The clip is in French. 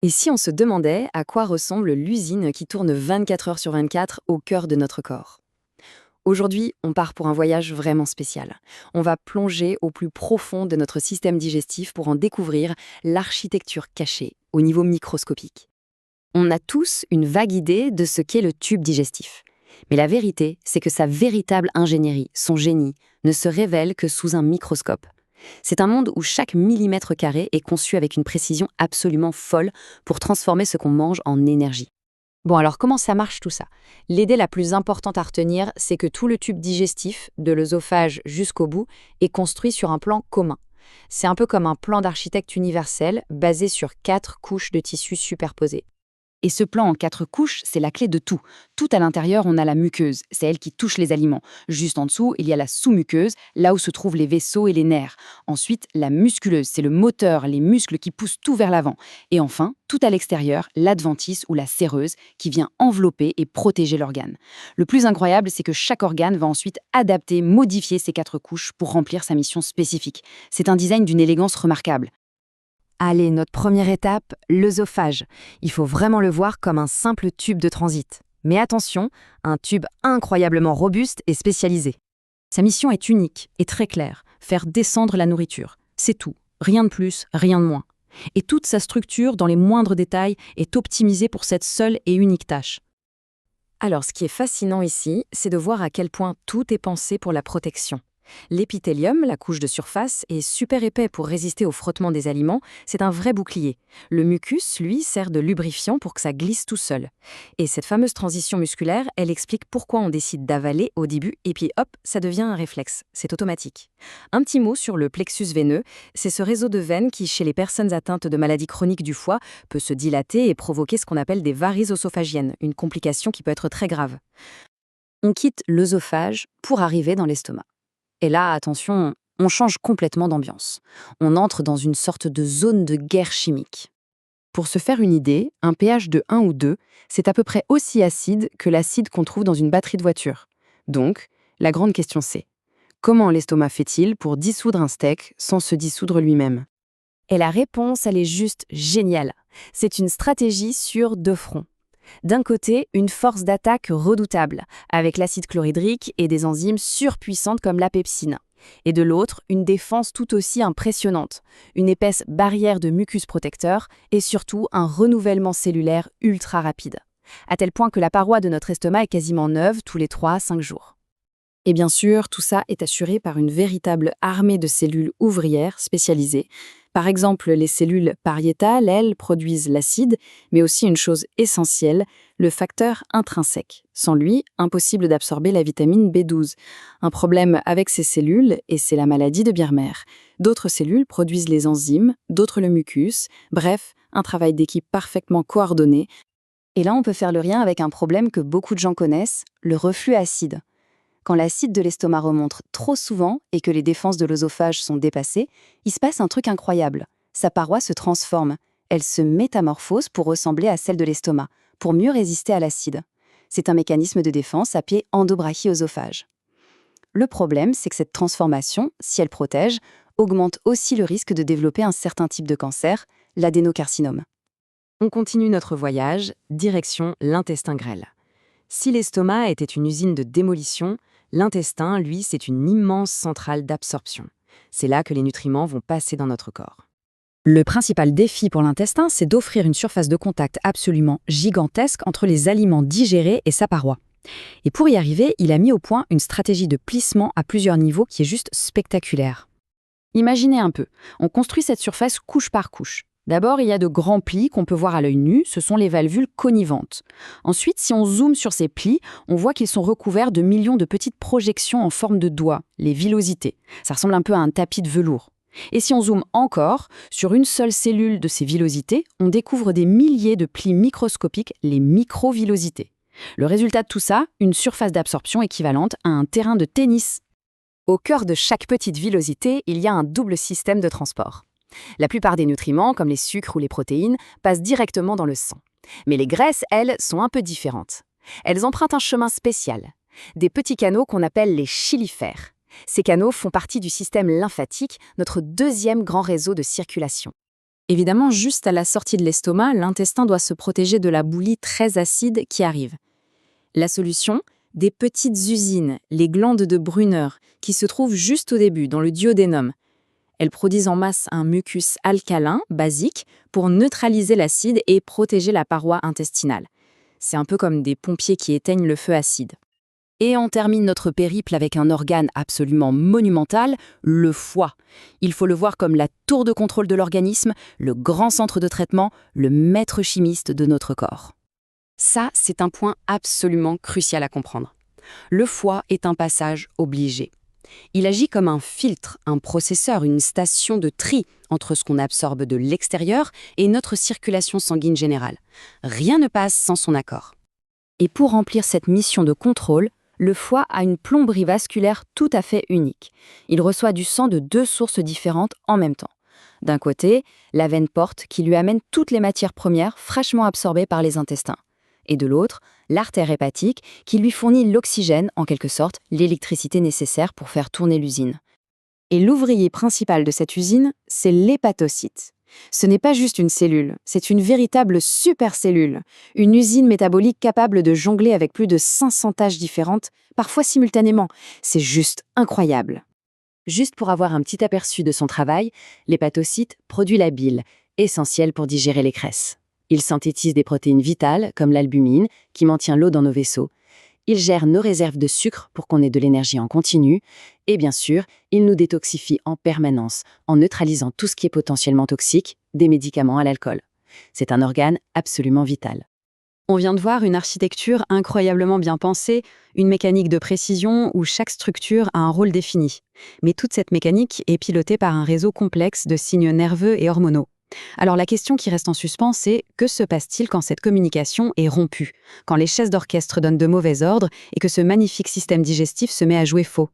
Et si on se demandait à quoi ressemble l'usine qui tourne 24 heures sur 24 au cœur de notre corps? Aujourd'hui, on part pour un voyage vraiment spécial. On va plonger au plus profond de notre système digestif pour en découvrir l'architecture cachée au niveau microscopique. On a tous une vague idée de ce qu'est le tube digestif. Mais la vérité, c'est que sa véritable ingénierie, son génie, ne se révèle que sous un microscope. C'est un monde où chaque millimètre carré est conçu avec une précision absolument folle pour transformer ce qu'on mange en énergie. Bon, alors comment ça marche tout ça? L'idée la plus importante à retenir, c'est que tout le tube digestif, de l'œsophage jusqu'au bout, est construit sur un plan commun. C'est un peu comme un plan d'architecte universel basé sur 4 couches de tissus superposées. Et ce plan en 4 couches, c'est la clé de tout. Tout à l'intérieur, on a la muqueuse, c'est elle qui touche les aliments. Juste en dessous, il y a la sous-muqueuse, là où se trouvent les vaisseaux et les nerfs. Ensuite, la musculeuse, c'est le moteur, les muscles qui poussent tout vers l'avant. Et enfin, tout à l'extérieur, l'adventice ou la séreuse qui vient envelopper et protéger l'organe. Le plus incroyable, c'est que chaque organe va ensuite adapter, modifier ces 4 couches pour remplir sa mission spécifique. C'est un design d'une élégance remarquable. Allez, notre première étape, l'œsophage. Il faut vraiment le voir comme un simple tube de transit. Mais attention, un tube incroyablement robuste et spécialisé. Sa mission est unique et très claire, faire descendre la nourriture. C'est tout, rien de plus, rien de moins. Et toute sa structure, dans les moindres détails, est optimisée pour cette seule et unique tâche. Alors, ce qui est fascinant ici, c'est de voir à quel point tout est pensé pour la protection. L'épithélium, la couche de surface, est super épais pour résister au frottement des aliments, c'est un vrai bouclier. Le mucus, lui, sert de lubrifiant pour que ça glisse tout seul. Et cette fameuse transition musculaire, elle explique pourquoi on décide d'avaler au début et puis hop, ça devient un réflexe, c'est automatique. Un petit mot sur le plexus veineux, c'est ce réseau de veines qui, chez les personnes atteintes de maladies chroniques du foie, peut se dilater et provoquer ce qu'on appelle des varices œsophagiennes, une complication qui peut être très grave. On quitte l'œsophage pour arriver dans l'estomac. Et là, attention, on change complètement d'ambiance. On entre dans une sorte de zone de guerre chimique. Pour se faire une idée, un pH de 1 ou 2, c'est à peu près aussi acide que l'acide qu'on trouve dans une batterie de voiture. Donc, la grande question c'est, comment l'estomac fait-il pour dissoudre un steak sans se dissoudre lui-même? Et la réponse, elle est juste géniale. C'est une stratégie sur 2 fronts. D'un côté, une force d'attaque redoutable, avec l'acide chlorhydrique et des enzymes surpuissantes comme la pepsine. Et de l'autre, une défense tout aussi impressionnante, une épaisse barrière de mucus protecteur et surtout un renouvellement cellulaire ultra rapide, à tel point que la paroi de notre estomac est quasiment neuve tous les 3 à 5 jours. Et bien sûr, tout ça est assuré par une véritable armée de cellules ouvrières spécialisées. Par exemple, les cellules pariétales, elles, produisent l'acide, mais aussi une chose essentielle, le facteur intrinsèque. Sans lui, impossible d'absorber la vitamine B12. Un problème avec ces cellules, et c'est la maladie de Birmer. D'autres cellules produisent les enzymes, d'autres le mucus. Bref, un travail d'équipe parfaitement coordonné. Et là, on peut faire le lien avec un problème que beaucoup de gens connaissent, le reflux acide. Quand l'acide de l'estomac remonte trop souvent et que les défenses de l'œsophage sont dépassées, il se passe un truc incroyable. Sa paroi se transforme. Elle se métamorphose pour ressembler à celle de l'estomac, pour mieux résister à l'acide. C'est un mécanisme de défense appelé endobrachyœsophage. Le problème, c'est que cette transformation, si elle protège, augmente aussi le risque de développer un certain type de cancer, l'adénocarcinome. On continue notre voyage, direction l'intestin grêle. Si l'estomac était une usine de démolition, l'intestin, lui, c'est une immense centrale d'absorption. C'est là que les nutriments vont passer dans notre corps. Le principal défi pour l'intestin, c'est d'offrir une surface de contact absolument gigantesque entre les aliments digérés et sa paroi. Et pour y arriver, il a mis au point une stratégie de plissement à plusieurs niveaux qui est juste spectaculaire. Imaginez un peu, on construit cette surface couche par couche. D'abord, il y a de grands plis qu'on peut voir à l'œil nu, ce sont les valvules connivantes. Ensuite, si on zoome sur ces plis, on voit qu'ils sont recouverts de millions de petites projections en forme de doigts, les villosités. Ça ressemble un peu à un tapis de velours. Et si on zoome encore, sur une seule cellule de ces villosités, on découvre des milliers de plis microscopiques, les microvillosités. Le résultat de tout ça, une surface d'absorption équivalente à un terrain de tennis. Au cœur de chaque petite villosité, il y a un double système de transport. La plupart des nutriments, comme les sucres ou les protéines, passent directement dans le sang. Mais les graisses, elles, sont un peu différentes. Elles empruntent un chemin spécial, des petits canaux qu'on appelle les chylifères. Ces canaux font partie du système lymphatique, notre deuxième grand réseau de circulation. Évidemment, juste à la sortie de l'estomac, l'intestin doit se protéger de la bouillie très acide qui arrive. La solution? Des petites usines, les glandes de Brunner, qui se trouvent juste au début, dans le duodénum. Elles produisent en masse un mucus alcalin, basique, pour neutraliser l'acide et protéger la paroi intestinale. C'est un peu comme des pompiers qui éteignent le feu acide. Et on termine notre périple avec un organe absolument monumental, le foie. Il faut le voir comme la tour de contrôle de l'organisme, le grand centre de traitement, le maître chimiste de notre corps. Ça, c'est un point absolument crucial à comprendre. Le foie est un passage obligé. Il agit comme un filtre, un processeur, une station de tri entre ce qu'on absorbe de l'extérieur et notre circulation sanguine générale. Rien ne passe sans son accord. Et pour remplir cette mission de contrôle, le foie a une plomberie vasculaire tout à fait unique. Il reçoit du sang de 2 sources différentes en même temps. D'un côté, la veine porte qui lui amène toutes les matières premières fraîchement absorbées par les intestins. Et de l'autre, l'artère hépatique qui lui fournit l'oxygène, en quelque sorte, l'électricité nécessaire pour faire tourner l'usine. Et l'ouvrier principal de cette usine, c'est l'hépatocyte. Ce n'est pas juste une cellule, c'est une véritable supercellule, une usine métabolique capable de jongler avec plus de 500 tâches différentes, parfois simultanément. C'est juste incroyable. Juste pour avoir un petit aperçu de son travail, l'hépatocyte produit la bile, essentielle pour digérer les graisses. Il synthétise des protéines vitales, comme l'albumine, qui maintient l'eau dans nos vaisseaux. Il gère nos réserves de sucre pour qu'on ait de l'énergie en continu. Et bien sûr, il nous détoxifie en permanence, en neutralisant tout ce qui est potentiellement toxique, des médicaments à l'alcool. C'est un organe absolument vital. On vient de voir une architecture incroyablement bien pensée, une mécanique de précision où chaque structure a un rôle défini. Mais toute cette mécanique est pilotée par un réseau complexe de signes nerveux et hormonaux. Alors la question qui reste en suspens, c'est que se passe-t-il quand cette communication est rompue, quand les chaises d'orchestre donnent de mauvais ordres et que ce magnifique système digestif se met à jouer faux?